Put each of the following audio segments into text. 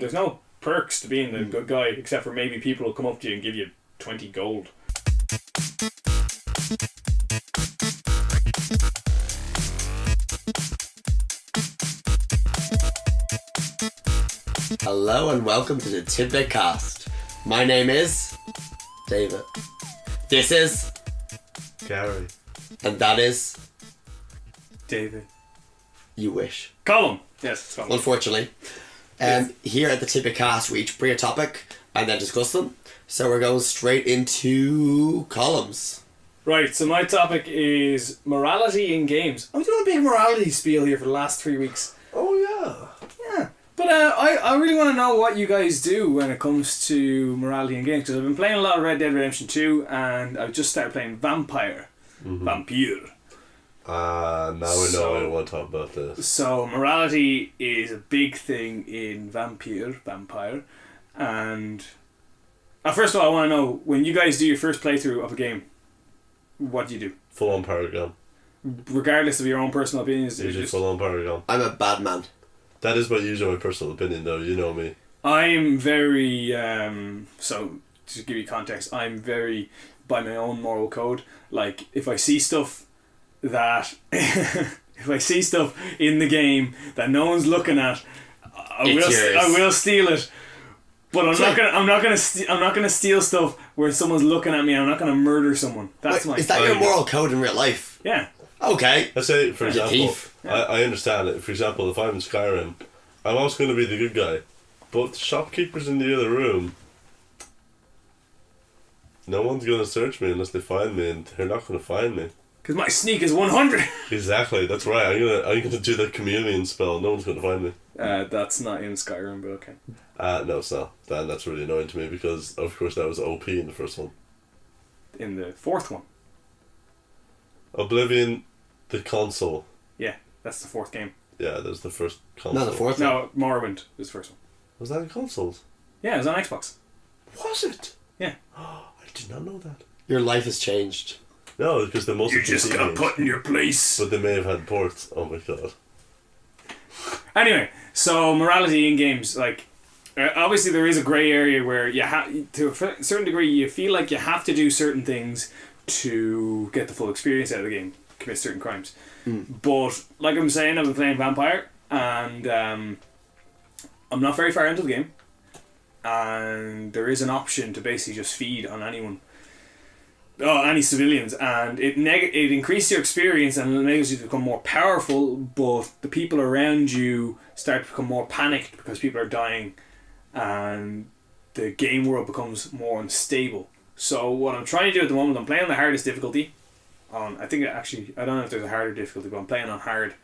There's no perks to being the good guy, except for maybe people will come up to you and give you 20 gold. Hello and welcome to the Tidbit Cast. My name is David. This is Gary. And that is David. You wish. Colm. Yes, it's Colm. Unfortunately. Here at the Tidbit Cast we each bring a topic and then discuss them. So we're going straight into columns. Right, so my topic is morality in games. I'm doing a big morality spiel here for the last 3 weeks. Oh yeah. Yeah. But I really want to know what you guys do when it comes to morality in games, because I've been playing a lot of Red Dead Redemption 2 and I've just started playing Vampire. Vampire. Now we know I want to talk about this. So morality is a big thing in Vampire. And first of all, I want to know, when you guys do your first playthrough of a game, what do you do? Full on paragon. Regardless of your own personal opinions. Usually full on paragon. I'm a bad man. That is usually my personal opinion though, you know me. I'm very, so to give you context, I'm very by my own moral code. Like, if I see stuff that, if I see stuff in the game that no one's looking at, I will steal it. But I'm not gonna steal stuff where someone's looking at me. I'm not gonna murder someone. That's Wait, is that your moral code in real life? Yeah. Okay. Let's say, for example, Yeah. I understand it. For example, if I'm in Skyrim, I'm always going to be the good guy. But the shopkeepers in the other room, no one's going to search me unless they find me, and they're not going to find me. Because my sneak is 100. Exactly, that's right. I'm gonna do that chameleon spell. No one's going to find me. That's not in Skyrim, but okay. No, it's not. That's really annoying to me because, of course, that was OP in the first one. In the fourth one. Oblivion, the console. Yeah, that's the fourth game. Yeah, there's the first console. No, the fourth one. No, Morrowind is the first one. Was that in consoles? Yeah, it was on Xbox. Was it? Yeah. I did not know that. Your life has changed. No, because they must have just got put in your place. But they may have had ports. Oh my god. Anyway, so morality in games, like, obviously there is a grey area where you have, to a certain degree, you feel like you have to do certain things to get the full experience out of the game, commit certain crimes. But like I'm saying, I've been playing Vampire, and I'm not very far into the game, and there is an option to basically just feed on any civilians, and it increases your experience and enables you to become more powerful, but the people around you start to become more panicked because people are dying, and the game world becomes more unstable. So what I'm trying to do at the moment, I'm playing on the hardest difficulty. I don't know if there's a harder difficulty, but I'm playing on hard,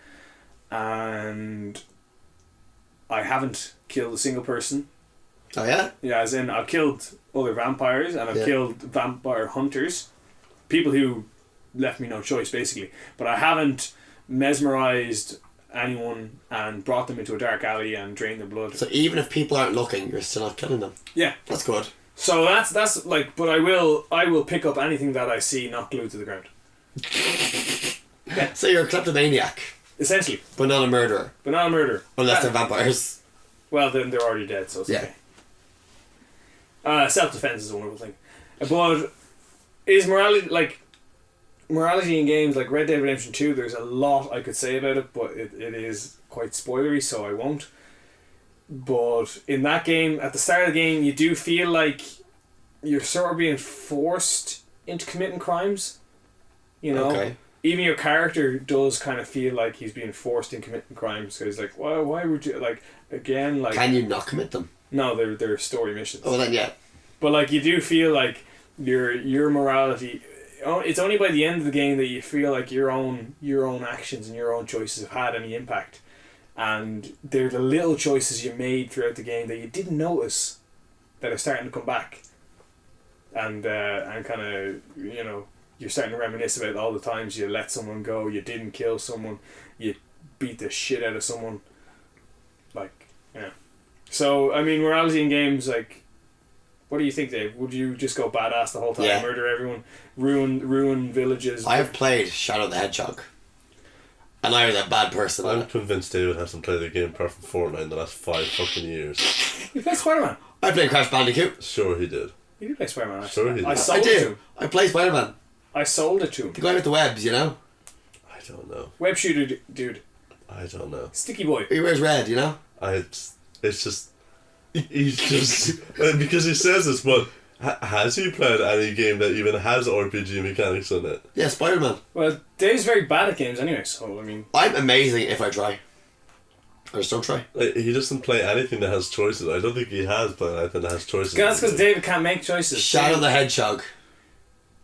and I haven't killed a single person. Oh yeah? Yeah, as in I've killed other vampires, and I've killed vampire hunters, people who left me no choice basically, but I haven't mesmerized anyone and brought them into a dark alley and drained their blood. So even if people aren't looking, you're still not killing them. Yeah. That's good. So that's like, but I will pick up anything that I see not glued to the ground. So you're a kleptomaniac. Essentially. But not a murderer. Unless they're vampires. Well, then they're already dead, so it's okay. Self-defense is a wonderful thing. But is morality in games like Red Dead Redemption 2, there's a lot I could say about it, but it is quite spoilery, so I won't. But in that game, at the start of the game, you do feel like you're sort of being forced into committing crimes. You know? Okay. Even your character does kind of feel like he's being forced into committing crimes. So he's like, why would you, like, again, like... Can you not commit them? No, they're story missions. Oh, then yeah. But like, you do feel like your morality, it's only by the end of the game that you feel like your own actions and your own choices have had any impact, and they're the little choices you made throughout the game that you didn't notice that are starting to come back, and kind of, you know, you're starting to reminisce about all the times you let someone go, you didn't kill someone, you beat the shit out of someone, like, yeah. So I mean, morality in games, like, what do you think, Dave? Would you just go badass the whole time, murder everyone, ruin villages? I have played Shadow the Hedgehog. And I was a bad person. I'm convinced David hasn't played the game apart from Fortnite in the last 5 fucking years. You played Spider-Man. I played Crash Bandicoot. Sure he did. You did play Spider-Man. Sure he did. I sold I it to do. him. I play Spider-Man. I sold it to him. The guy with the webs, you know? I don't know. Web shooter dude. I don't know. Sticky boy. He wears red, you know? It's just... He's just... because he says this, but... Has he played any game that even has RPG mechanics in it? Yeah, Spider-Man. Well, Dave's very bad at games anyway, so I mean... I'm amazing if I try. I just don't try. Like, he doesn't play anything that has choices. I don't think he has played anything that has choices. That's because David can't make choices. Shadow the Hedgehog.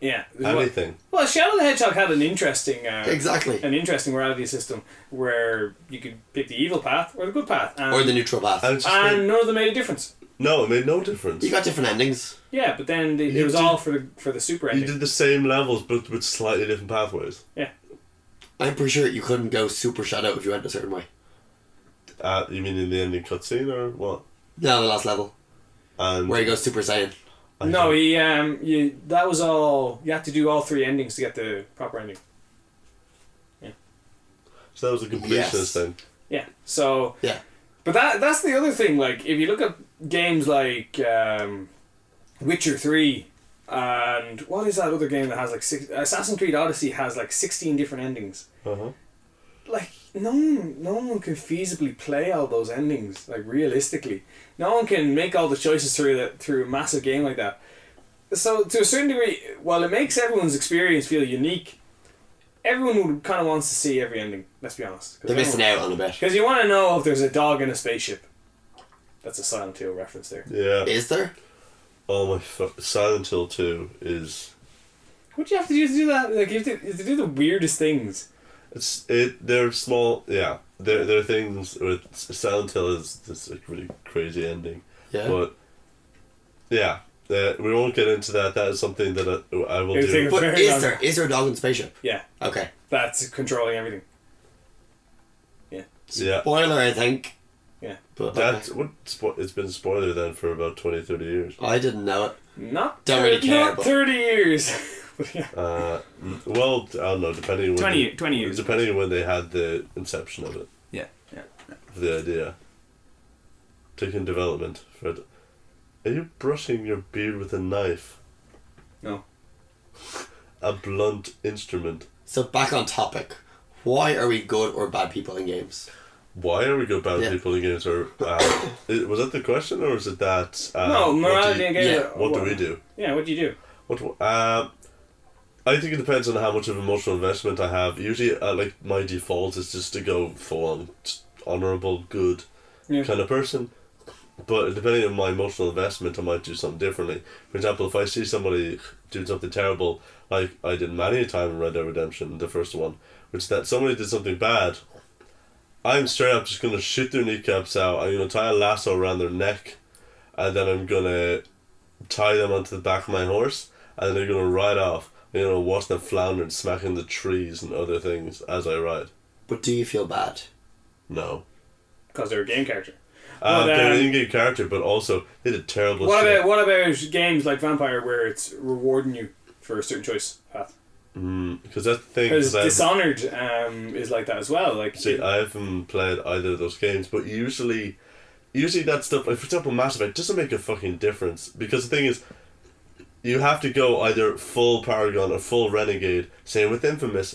Yeah. Anything. Well, Shadow the Hedgehog had an interesting... Exactly. An interesting morality system where you could pick the evil path or the good path. And, Or the neutral path. And, and none of them made a difference. No, it made no difference. You got different endings. Yeah, but then it was all for the super ending. You did the same levels, but with slightly different pathways. Yeah. I'm pretty sure you couldn't go Super Shadow if you went a certain way. You mean in the ending cutscene or what? No, the last level. And Where he goes Super Saiyan. No, that was all. You had to do all 3 endings to get the proper ending. Yeah. So that was a completionist Yes. thing. Yeah. So. Yeah. But that's the other thing. Like, if you look at games like Witcher 3, and what is that other game that has like Assassin's Creed Odyssey has like 16 different endings. Uh-huh. Like, no one can feasibly play all those endings, like, realistically. No one can make all the choices through a massive game like that. So, to a certain degree, while it makes everyone's experience feel unique, everyone would kind of wants to see every ending, let's be honest. They're missing out on a bit. Because you want to know if there's a dog in a spaceship. That's a Silent Hill reference there. Yeah. Is there? Oh my Silent Hill 2 is... What do you have to do to do that? Like, you have to do the weirdest things. They're small, yeah. They're things with Silent Hill is this like really crazy ending. Yeah. But yeah, we won't get into that. That is something that I will do. But Very long. is there a dog in the spaceship? Yeah, Okay. that's controlling everything. Yeah. Yeah. Spoiler, I think. Yeah. But That's it's been spoiler then for about 20-30 years. I didn't know it. Not Don't really care, Not but- 30 years. But yeah. Well, I don't know, depending on 20 years. Depending on when they had the inception of it, Yeah. of the idea. Taking development for it. Are you brushing your beard with a knife? No. A blunt instrument. So back on topic. Why are we good or bad people in games? Why are we good bad Yeah. people in games? Or was that the question, or is it that? No, morality in games. yeah, What do we do? Yeah, what do you do? I think it depends on how much of emotional investment I have. Usually, like my default is just to go full on honorable, good Yeah. kind of person. But depending on my emotional investment, I might do something differently. For example, if I see somebody doing something terrible, like I did many a time in Red Dead Redemption, the first one, which is that somebody did something bad, I'm straight up just going to shoot their kneecaps out. I'm going to tie a lasso around their neck, and then I'm going to tie them onto the back of my horse, and then they're going to ride off. I'm going to watch them flounder and smack into trees and other things as I ride. But do you feel bad? No. Because they're a game character. They're an in-game character, but also they did terrible shit. What about games like Vampire where it's rewarding you for a certain choice path? Because that's the thing. Because Dishonored is like that as well. Like, See, I haven't played either of those games, but usually that stuff, like for example Mass Effect, doesn't make a fucking difference. Because the thing is, you have to go either full Paragon or full Renegade. Same with Infamous,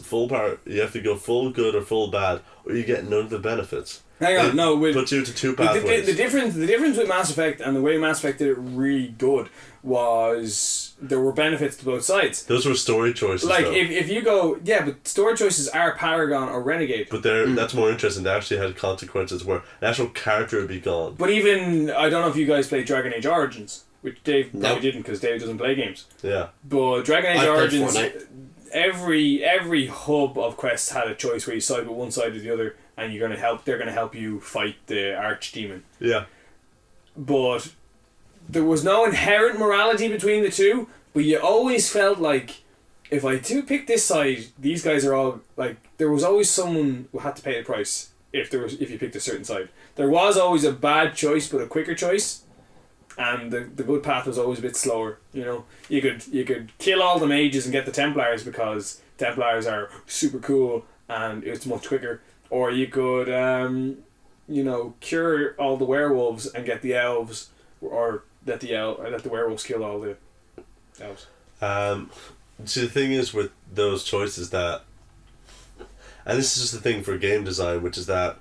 you have to go full good or full bad, or you get none of the benefits. hang on, no, with Puts you to two the pathways. difference with Mass Effect and the way Mass Effect did it really good was there were benefits to both sides. Those were story choices, Like though. if you go, yeah, but story choices are Paragon or Renegade. But that's more interesting. They actually had consequences where an actual character would be gone. But even I don't know if you guys played Dragon Age Origins, which Dave probably No. didn't because Dave doesn't play games. Yeah. But Dragon Age I played Origins, Fortnite. every hub of quests had a choice where you side with one side or the other, and they're gonna help you fight the archdemon. Yeah. But there was no inherent morality between the two, but you always felt like if I do pick this side, these guys are all like, there was always someone who had to pay the price if you picked a certain side. There was always a bad choice but a quicker choice, and the good path was always a bit slower. You know, you could kill all the mages and get the Templars because Templars are super cool and it's much quicker. Or you could, cure all the werewolves and get the elves, or let the werewolves kill all the elves. See, the thing is with those choices that, and this is just the thing for game design, which is that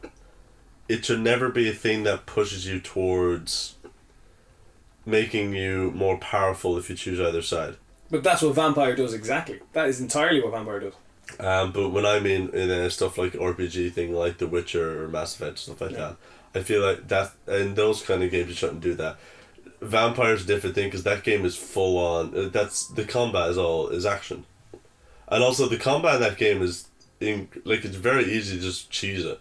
it should never be a thing that pushes you towards making you more powerful if you choose either side. But that's what Vampire does exactly. That is entirely what Vampire does. But when I mean in stuff like RPG thing like The Witcher or Mass Effect, stuff like that, I feel like that in those kind of games you shouldn't do that. Vampire's a different thing because that game is full on. That's the combat is action, and also the combat in that game is it's very easy to just cheese it.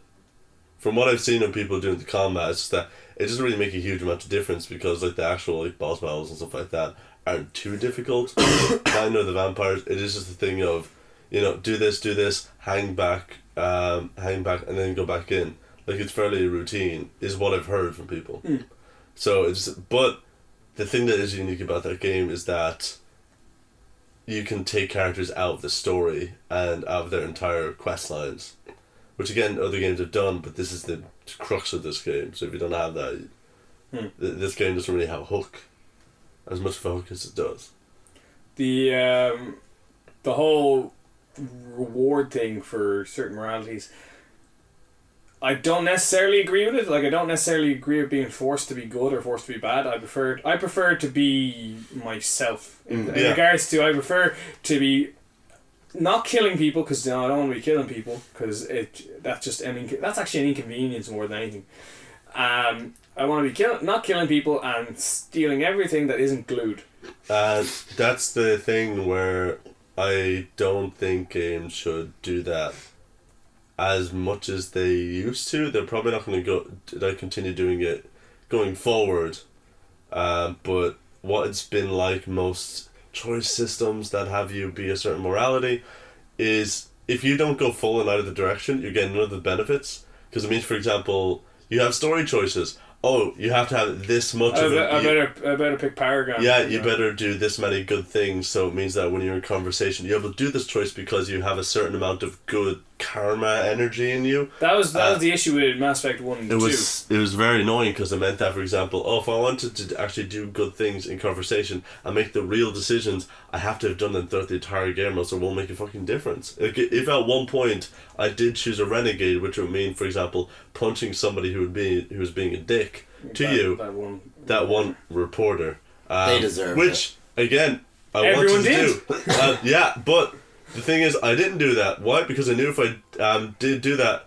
From what I've seen of people doing the combat, it's just that it doesn't really make a huge amount of difference because like the actual like boss battles and stuff like that aren't too difficult. I know the vampires. It is just the thing of, do this, hang back, and then go back in. Like it's fairly routine, is what I've heard from people. Mm. So but the thing that is unique about that game is that you can take characters out of the story and out of their entire quest lines, which again other games have done, but this is the crux of this game. So if you don't have that, this game doesn't really have a hook, as much of a hook as it does. The whole reward thing for certain moralities, I don't necessarily agree with it. Like I don't necessarily agree with being forced to be good or forced to be bad. I prefer to be myself in regards to. I prefer to be not killing people because I don't want to be killing people because that's actually an inconvenience more than anything. I want to be not killing people and stealing everything that isn't glued. That's the thing where I don't think games should do that as much as they used to. They're probably not going to continue doing it going forward. But what it's been like most choice systems that have you be a certain morality is if you don't go full in either direction, you're getting none of the benefits. Because it means, for example, you have story choices. Oh, you have to have this much of it. I better pick Paragon. Yeah, you better do this many good things. So it means that when you're in conversation, you're able to do this choice because you have a certain amount of good karma energy in you. That was the issue with Mass Effect 1 and 2. It was very annoying because it meant that, for example, if I wanted to actually do good things in conversation and make the real decisions, I have to have done them throughout the entire game, else it won't make a fucking difference. Like, if at one point I did choose a renegade, which would mean, for example, punching somebody who was being a dick to that one reporter, they deserve which it. Again, I Everyone wanted to do. Yeah, but the thing is, I didn't do that. Why? Because I knew if I did do that,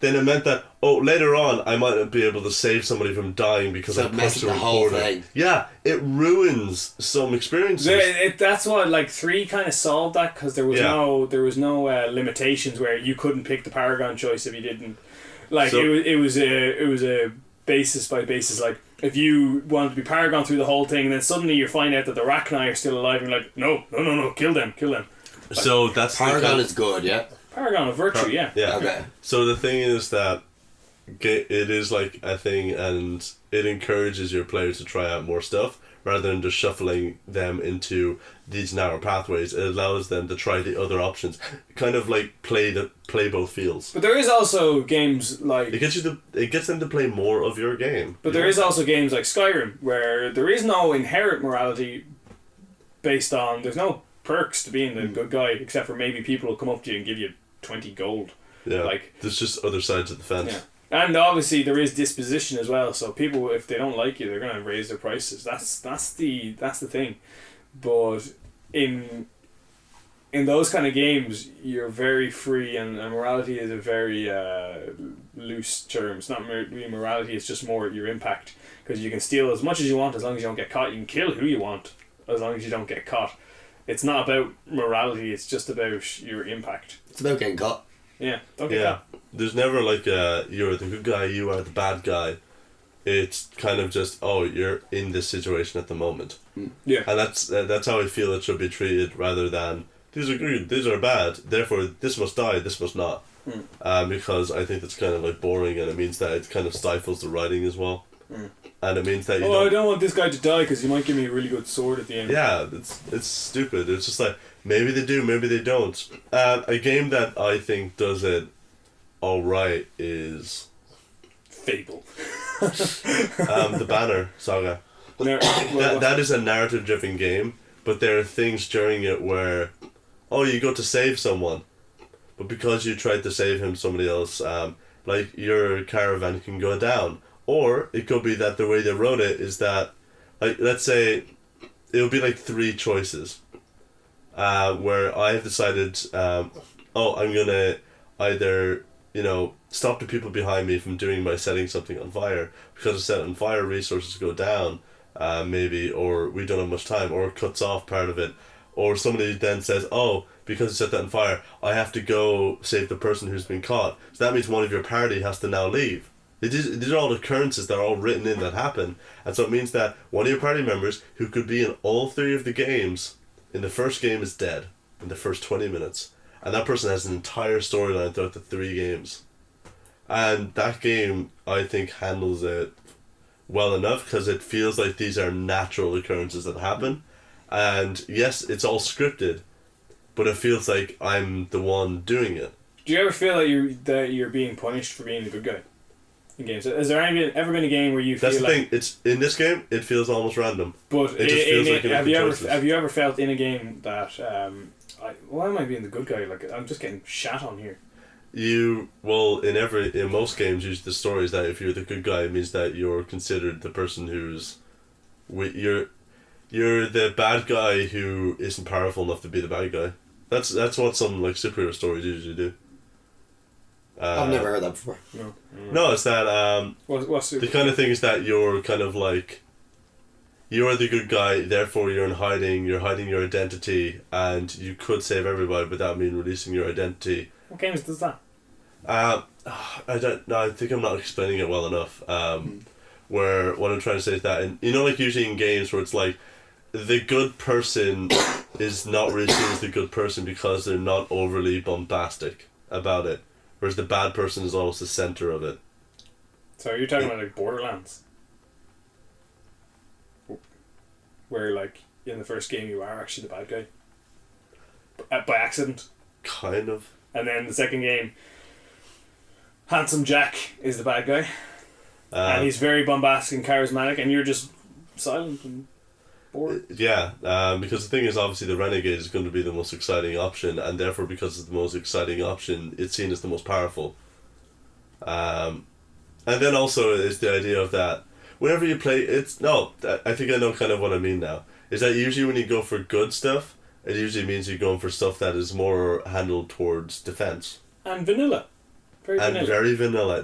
then it meant that later on I might not be able to save somebody from dying because I punched a reporter. Whole thing. Yeah, it ruins some experiences. That's what 3 kind of solved that because there was no limitations where you couldn't pick the Paragon choice if you didn't. It was a basis by basis. Like if you wanted to be Paragon through the whole thing, and then suddenly you find out that the Rachni are still alive, and you're like, no, kill them. So that's Paragon is good, yeah. Paragon of virtue, yeah. Okay. So the thing is that it is like a thing, and it encourages your players to try out more stuff rather than just shuffling them into these narrow pathways. It allows them to try the other options, kind of like play both fields. But there is also games like it gets them to play more of your game. But there is also games like Skyrim where there is no inherent morality based on there's no perks to being the good guy, except for maybe people will come up to you and give you 20 gold. Yeah, there's just other sides of the fence. Yeah. And obviously there is disposition as well, so people, if they don't like you, they're going to raise their prices. That's the thing. But in those kind of games, you're very free, and morality is a very loose term. It's not really morality, it's just more your impact. Because you can steal as much as you want as long as you don't get caught. You can kill who you want as long as you don't get caught. It's not about morality, it's just about your impact. It's about getting caught. Yeah, don't get caught. There's never you're the good guy, you are the bad guy. It's kind of just, you're in this situation at the moment. Yeah. And that's how I feel it should be treated, rather than these are good, these are bad, therefore this must die, this must not. Because I think that's kind of boring, and it means that it kind of stifles the writing as well. and it means that you I don't want this guy to die because he might give me a really good sword at the end. Yeah, it's stupid. It's just like, maybe they do, maybe they don't. A game that I think does it alright is Fable. the Banner Saga. That is a narrative driven game, but there are things during it where, you go to save someone, but because you tried to save him, somebody else, like your caravan can go down. Or it could be that the way they wrote it is that, like, let's say it would be like 3 choices, where I have decided, I'm gonna either, stop the people behind me from doing by setting something on fire, because I set it on fire, resources go down, maybe, or we don't have much time, or it cuts off part of it, or somebody then says, because I set that on fire, I have to go save the person who's been caught, so that means one of your party has to now leave. These are all occurrences that are all written in that happen, and so it means that one of your party members, who could be in all 3 of the games, in the first game is dead, in the first 20 minutes, and that person has an entire storyline throughout the 3 games. And that game, I think, handles it well enough because it feels like these are natural occurrences that happen. And yes, it's all scripted, but it feels like I'm the one doing it. Do you ever feel that you're being punished for being the good guy in games? Has there ever been a game where you feel That's the thing. It's in this game. It feels almost random. But it just feels like have you ever felt in a game that why am I being the good guy? Like, I'm just getting shat on here. In most games, usually the story is that if you're the good guy, it means that you're considered the person who's, you're the bad guy who isn't powerful enough to be the bad guy. That's what some like superhero stories usually do. I've never heard that before. No. No, it's that what's the kind of thing is that you're kind of like, you're the good guy, therefore you're hiding your identity, and you could save everybody, but that means releasing your identity. What games does that? I don't know. I think I'm not explaining it well enough. Where what I'm trying to say is that, and like usually in games where it's like, the good person is not really seen as the good person because they're not overly bombastic about it, whereas the bad person is almost the center of it. So you're talking about like Borderlands, where like in the first game you are actually the bad guy by accident. Kind of. And then the second game, Handsome Jack is the bad guy, and he's very bombastic and charismatic, and you're just silent and bored. Yeah, because the thing is, obviously the renegade is going to be the most exciting option, and therefore because it's the most exciting option, it's seen as the most powerful. And then also is the idea of that whenever you play, I think I know kind of what I mean now, is that usually when you go for good stuff, it usually means you're going for stuff that is more handled towards defense. And vanilla. Very vanilla.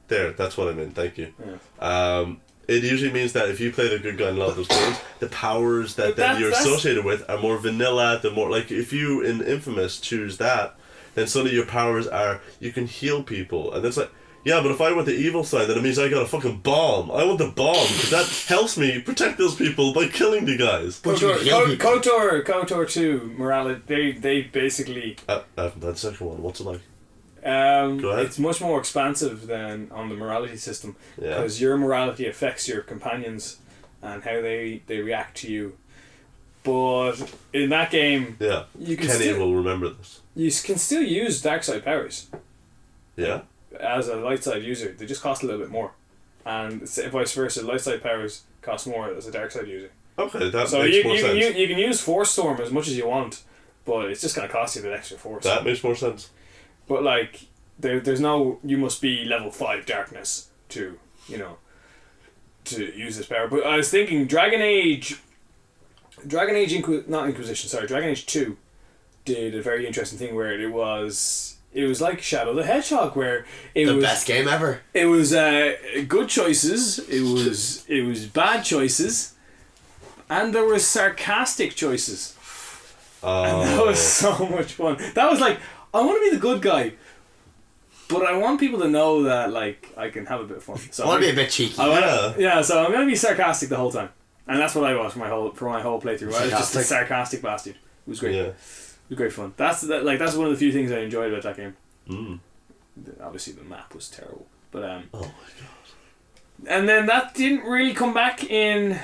That's what I mean, thank you. Yeah. It usually means that if you play the good guy in a lot of those games, the powers that you're associated with are more vanilla, the more, like, if you in Infamous choose that, then suddenly your powers are, you can heal people, and it's like, yeah, but if I want the evil side, then it means I got a fucking bomb. I want the bomb, because that helps me protect those people by killing the guys. KOTOR 2, morality, they basically... I haven't had the second one. What's it like? Go ahead. It's much more expansive than on the morality system, because your morality affects your companions and how they react to you. But in that game... Yeah, Kenny will remember this. You can still use dark side powers. Yeah? As a light side user, they just cost a little bit more, and vice versa. Light side powers cost more as a dark side user. Okay, that makes more sense. You can use Force Storm as much as you want, but it's just going to cost you a bit extra force. That makes more sense. But like, there's no, you must be level 5 darkness to use this power. But I was thinking Dragon Age 2 did a very interesting thing where it was like Shadow the Hedgehog, where it was the best game ever. It was good choices, it was bad choices, and there was sarcastic choices. And that was so much fun. That was like, I want to be the good guy, but I want people to know that like I can have a bit of fun. So I want to be a bit cheeky. So I'm going to be sarcastic the whole time, and that's what I was for my whole playthrough. I was just a sarcastic bastard. It was great. Yeah. It was great fun. That's one of the few things I enjoyed about that game. Obviously the map was terrible, but oh my god. And then that didn't really come back in,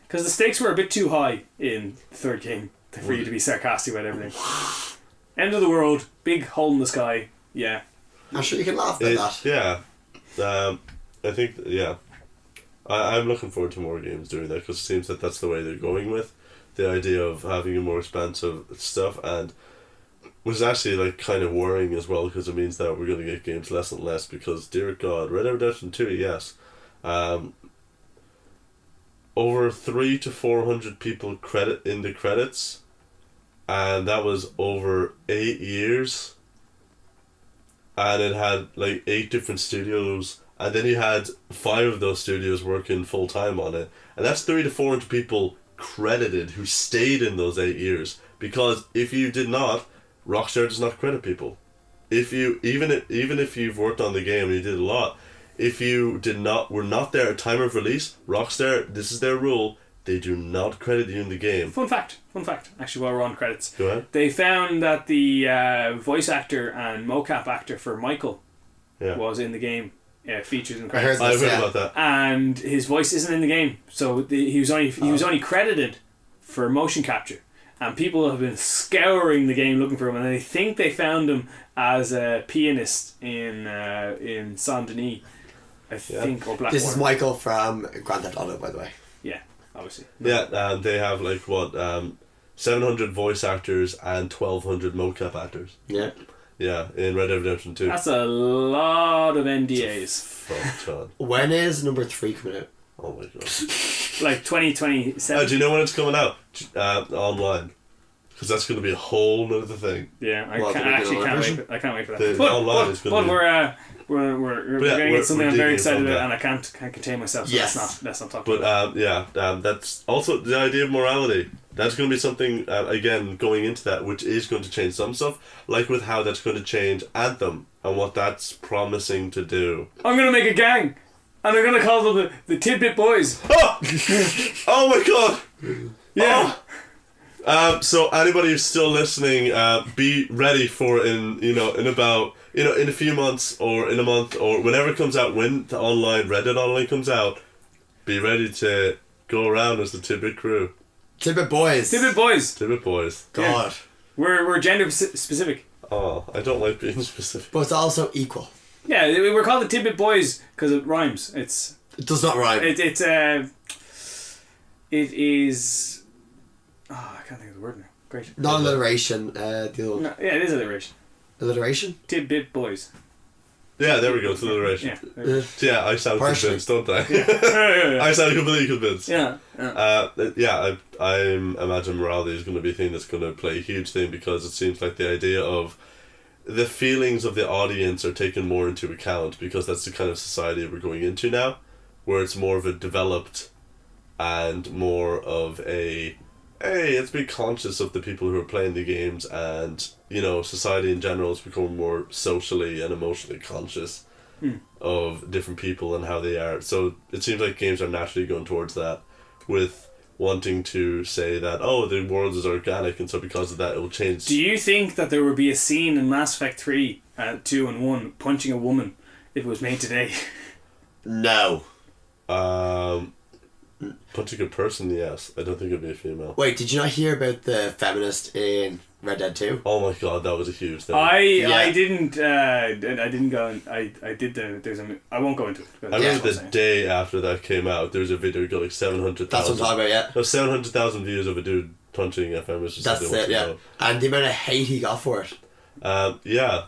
because the stakes were a bit too high in the third game for you to be sarcastic about everything. End of the world, big hole in the sky. Yeah. I'm sure you can laugh at that. Yeah. I think, yeah. I'm looking forward to more games doing that, because it seems that that's the way they're going with the idea of having a more expansive stuff, and was actually like kind of worrying as well, because it means that we're going to get games less and less, because dear God, Red Dead Redemption 2, yes. Over 300 to 400 people credit in the credits, and that was over 8 years, and it had like 8 different studios, and then you had 5 of those studios working full time on it, and that's 300 to 400 people credited who stayed in those 8 years, because if you did not, Rockstar does not credit people. If you even if you've worked on the game and you did a lot, if you were not there at time of release, Rockstar, this is their rule, they do not credit you in the game. Fun fact, actually, while we're on credits. Go ahead. They found that the voice actor and mocap actor for Michael was in the game, featured in credits. I heard about that. And his voice isn't in the game, so he was only credited for motion capture. And people have been scouring the game looking for him, and they think they found him as a pianist in Saint Denis, I think, or Blackwater. This is Michael from Grand Theft Auto, by the way. Yeah, obviously. Yeah, they have like 700 voice actors and 1,200 mocap actors. Yeah. Yeah, in Red Dead Redemption 2. That's a lot of NDAs. Fuck, John. When is number 3 coming out? Oh my God. Like 2027. Do you know when it's coming out? Online. Because that's going to be a whole nother thing. Yeah, I can't wait for that. The online is going to be... We're getting into something I'm very excited about, and I can't contain myself. So let's not talk. But that's also the idea of morality. That's going to be something again going into that, which is going to change some stuff, like with how that's going to change Anthem and what that's promising to do. I'm going to make a gang, and I'm going to call them the Tidbit Boys. Oh, oh my God! Yeah. Oh. So anybody who's still listening, be ready for in a few months or in a month or whenever it comes out, when the online Red Dead Online comes out, be ready to go around as the Tidbit crew. Tidbit Boys. Tidbit Boys. Tidbit Boys. God. Yeah. We're gender specific. Oh, I don't like being specific. But it's also equal. Yeah, we're called the Tidbit Boys because it rhymes. It does not rhyme. It is. Oh, I can't think of the word now. Great. Not alliteration. No, it is alliteration. Alliteration? Tidbit Boys. Yeah, there we go. It's alliteration. Yeah, I sound convinced, don't I? I sound completely convinced. Yeah. I imagine morality is going to be a thing that's going to play a huge thing, because it seems like the idea of the feelings of the audience are taken more into account, because that's the kind of society we're going into now, where it's more of a developed and more of a hey, let's be conscious of the people who are playing the games, and society in general is becoming more socially and emotionally conscious of different people and how they are. So it seems like games are naturally going towards that, with wanting to say that the world is organic, and so because of that it will change. Do you think that there would be a scene in Mass Effect 3, 2 and 1 punching a woman if it was made today? No. Punching a person, yes. I don't think it'd be a female. Wait, did you not hear about the feminist in Red Dead 2? Oh my God, that was a huge thing. I didn't go and I did I won't go into it. I remember the day after that came out, there was a video that got like 700,000. That's what I'm talking about, yeah. There was 700,000 views of a dude punching a feminist. That's it, yeah. And the amount of hate he got for it. Yeah.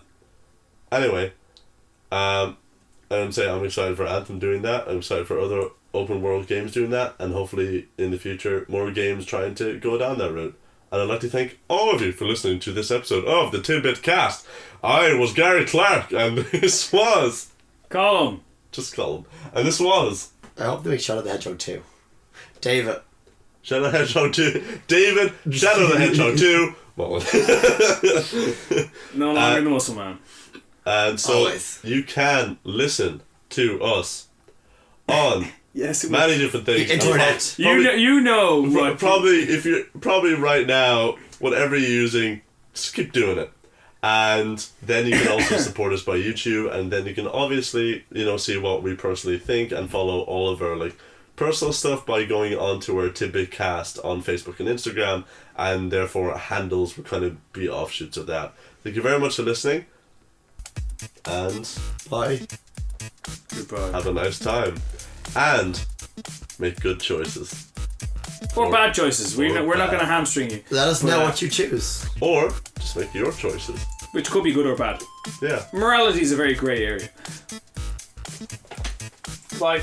Anyway, I'm saying I'm excited for Anthem doing that. I'm excited for other open world games doing that, and hopefully in the future more games trying to go down that route. And I'd like to thank all of you for listening to this episode of the Tidbit Cast. I was Gary Clark, and this was Colm. Just Colm. And this was I hope they make Shadow the Hedgehog 2. David. Shadow the Hedgehog 2. David, Shadow the Hedgehog 2. No longer the Muscle Man. And so Always. You can listen to us on yes, many different things. The internet. Probably if you're right now, whatever you're using, just keep doing it. And then you can also support us by YouTube, and then you can obviously, see what we personally think and follow all of our personal stuff by going on to our Tidbit Cast on Facebook and Instagram, and therefore handles will kind of be offshoots of that. Thank you very much for listening, and Bye. Goodbye. have a nice time, and make good choices. Or bad choices. We're not bad. going to hamstring you. Let us know what you choose. Or just make your choices. Which could be good or bad. Yeah. Morality is a very grey area. Bye.